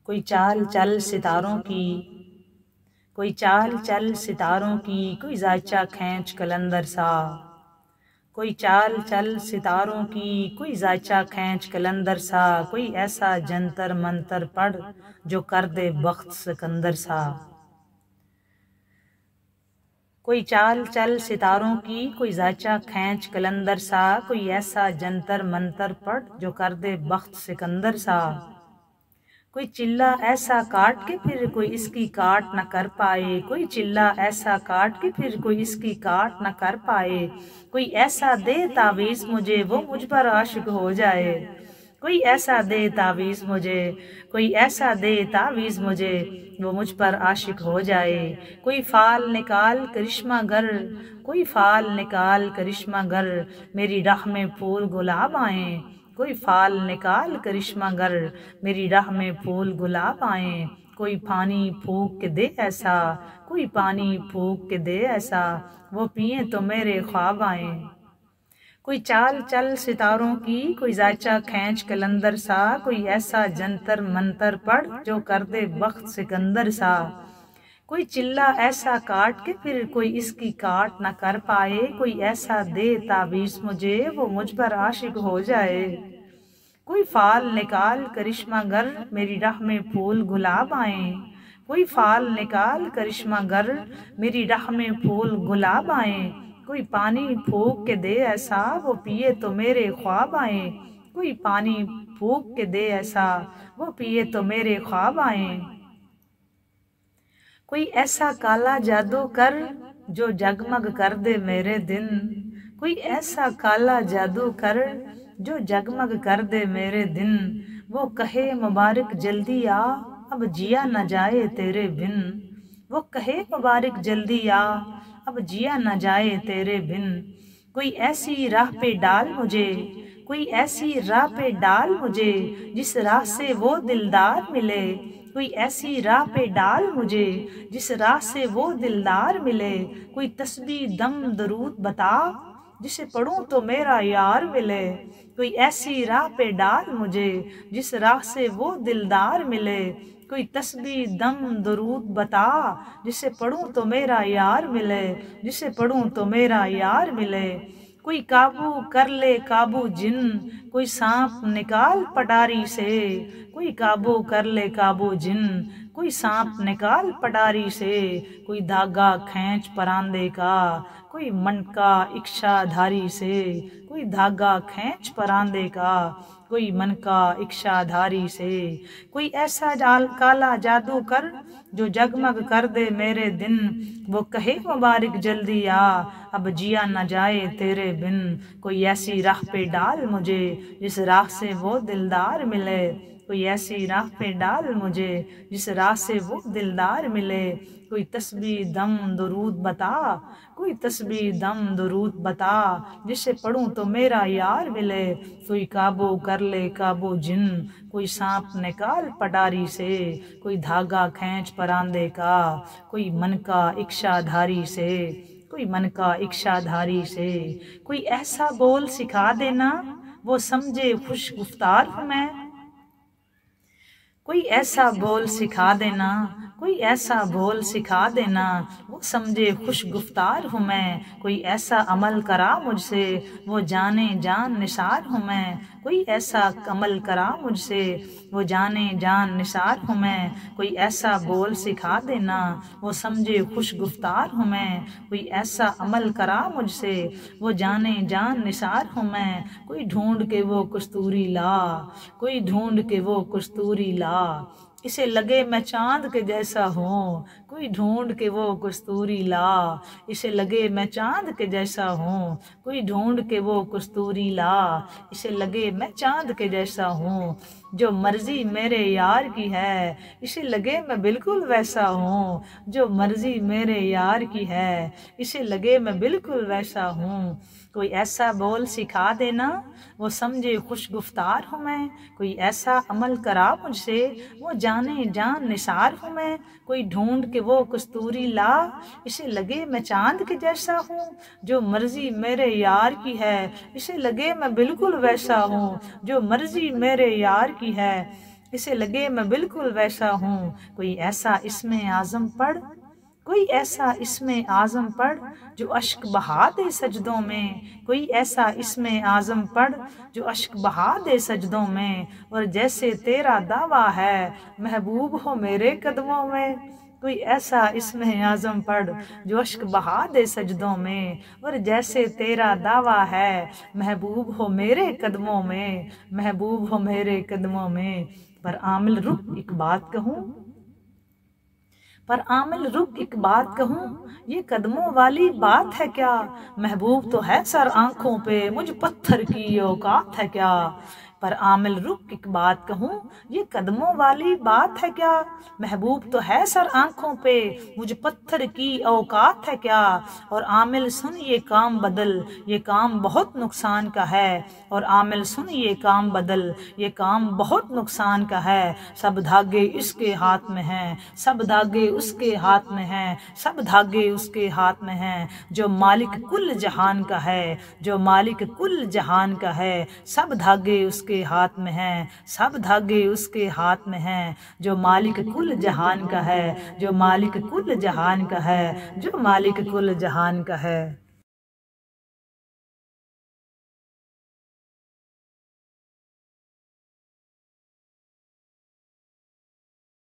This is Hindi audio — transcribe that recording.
कोई चाल चल सितारों की, कोई चाल चल सितारों की, कोई जायचा खींच कलंदर सा। कोई चाल चल सितारों की, कोई जायचा खींच कलंदर सा। कोई ऐसा जंतर मंतर पढ़ जो कर दे बख्त सिकंदर सा। कोई चाल चल सितारों की, कोई जायचा खींच कलंदर सा। कोई ऐसा जंतर मंतर पढ़ जो कर दे बख्त सिकंदर सा। कोई चिल्ला ऐसा काट के फिर कोई इसकी काट न कर पाए। कोई चिल्ला ऐसा काट के फिर कोई इसकी काट न कर पाए। कोई ऐसा दे तावीज़ मुझे वो मुझ पर आशिक हो जाए। कोई ऐसा दे तावीज़ मुझे, कोई ऐसा दे तावीज़ मुझे वो मुझ पर आशिक हो जाए। कोई फाल निकाल करिश्मा गर, कोई फाल निकाल करिश्मा गर, मेरी राह में फूल गुलाब आए। कोई फाल निकाल करिश्मा गर, मेरी राह में फूल गुलाब आए। कोई पानी फूक के दे ऐसा, कोई पानी फूक के दे ऐसा, वो पिए तो मेरे ख्वाब आए। कोई चाल चल सितारों की, कोई जायचा खींच कलंदर सा। कोई ऐसा जंतर मंतर पढ़ जो कर दे बख्त सिकंदर सा। कोई चिल्ला ऐसा काट के फिर कोई इसकी काट न कर पाए। कोई ऐसा दे तावीज़ मुझे वो मुझ पर आशिक हो जाए। कोई फाल निकाल करिश्मा गर, मेरी राह में फूल गुलाब आए। कोई फाल निकाल करिश्मा गर, मेरी राह में फूल गुलाब आए। कोई पानी फूक के दे ऐसा, वो पिए तो मेरे ख्वाब आए। कोई पानी फूक के दे ऐसा, वो पिए तो मेरे ख्वाब आए। कोई ऐसा काला जादू कर जो जगमग कर दे मेरे दिन। कोई ऐसा काला जादू कर जो जगमग कर दे मेरे दिन। वो कहे मुबारक जल्दी आ, अब जिया न जाए तेरे बिन। वो कहे मुबारक जल्दी आ, अब जिया न जाए तेरे बिन। कोई ऐसी राह पे डाल मुझे, कोई ऐसी राह पे डाल मुझे, जिस राह से वो दिलदार मिले। कोई ऐसी राह पे डाल मुझे, जिस राह से वो दिलदार मिले। कोई तस्बीह दम दरूद बता, जिसे पढ़ूं तो मेरा यार मिले। कोई ऐसी राह पे डाल मुझे, जिस राह से वो दिलदार मिले। कोई तस्बीह दम दरूद बता, जिसे पढ़ूं तो मेरा यार मिले। जिसे पढ़ूं तो मेरा यार मिले। कोई काबू कर ले काबू जिन, कोई सांप निकाल पटारी से। कोई काबू कर ले काबू जिन, कोई सांप निकाल पटारी से। कोई धागा खींच परांदे का, कोई मन का इच्छाधारी से। कोई धागा खींच परांदे का, कोई मन का इच्छाधारी से। कोई ऐसा जाल काला जादू कर जो जगमग कर दे मेरे दिन। वो कहे मुबारक जल्दी आ, अब जिया न जाए तेरे बिन। कोई ऐसी राह पे डाल मुझे, जिस राह से वो दिलदार मिले। कोई ऐसी राह पे डाल मुझे, जिस राह से वो दिलदार मिले। कोई तस्बीह दम दरूद बता, कोई तस्बीह दम दरूद बता, जिसे पढ़ूं तो मेरा यार मिले। कोई काबू कर ले काबू जिन, कोई सांप निकाल पटारी से। कोई धागा खींच परांदे का, कोई मन का इच्छाधारी से। कोई मन का इच्छाधारी से। कोई ऐसा बोल सिखा देना, वो समझे खुश गुफ्तार हूँ मैं। कोई ऐसा बोल सिखा देना, कोई ऐसा बोल सिखा देना, वो समझे खुश गुफ्तार हूँ मैं। कोई ऐसा अमल करा मुझसे, वो जाने जान निसार हूँ मैं। कोई ऐसा अमल करा मुझसे, वो जाने जान निसार हूँ मैं। कोई ऐसा बोल सिखा देना, वो समझे खुश गुफ्तार हूँ मैं। कोई ऐसा अमल करा मुझसे, वो जाने जान निसार हूँ मैं। कोई ढूंढ के वो कस्तूरी ला, कोई ढूंढ के वो कस्तूरी ला, इसे लगे मैं चांद के जैसा हूँ। कोई ढूंढ के वो कस्तूरी ला, इसे लगे मैं चांद के जैसा हूँ। कोई ढूंढ के वो कस्तूरी ला, इसे लगे मैं चांद के जैसा हूँ। जो मर्जी मेरे यार की है, इसे लगे मैं बिल्कुल वैसा हूँ। जो मर्जी मेरे यार की है, इसे लगे मैं बिल्कुल वैसा हूँ। कोई ऐसा बोल सिखा देना, वो समझे खुश गुफ्तार हूँ मैं। कोई ऐसा अमल करा मुझसे, वो जाने जान निसार हूँ मैं। कोई ढूंढ के वो कस्तूरी ला, इसे लगे मैं चांद के जैसा हूँ। जो मर्जी मेरे यार की है, इसे लगे मैं बिल्कुल वैसा हूँ। जो मर्जी मेरे यार की है, इसे लगे मैं बिल्कुल वैसा हूँ। कोई ऐसा इसमें आज़म पढ़, कोई ऐसा इसमें आज़म पढ़ जो अश्क बहा दे सजदों में। कोई ऐसा इसमें आज़म पढ़ जो अश्क बहा दे सजदों में। और जैसे तेरा दावा है महबूब हो मेरे कदमों में। कोई ऐसा इसमें आज़म पढ़ जो अश्क बहा दे सजदों में। और जैसे तेरा दावा है महबूब हो मेरे कदमों में, महबूब हो मेरे कदमों में। पर आमिल रुक एक बात कहूँ, पर आमिल रुक एक बात कहूँ, ये कदमों वाली बात है क्या। महबूब तो है सर आंखों पे, मुझ पत्थर की औकात है क्या। पर आमिल रुक एक बात कहूँ, ये कदमों वाली बात है क्या। महबूब तो है सर आंखों पे, मुझ पत्थर की औकात है क्या। और आमिल सुन ये काम बदल, ये काम बहुत नुकसान का है। और आमिल सुन ये काम बदल, ये काम बहुत नुकसान का है। सब धागे इसके हाथ में हैं, सब धागे उसके हाथ में हैं, सब धागे उसके हाथ में हैं। जो मालिक कुल जहान का है, जो मालिक कुल जहान का है। सब धागे उसके हाथ में हैं, सब धागे उसके हाथ में हैं। जो मालिक कुल जहान का है, जो मालिक कुल जहान का है, जो मालिक कुल जहान का है।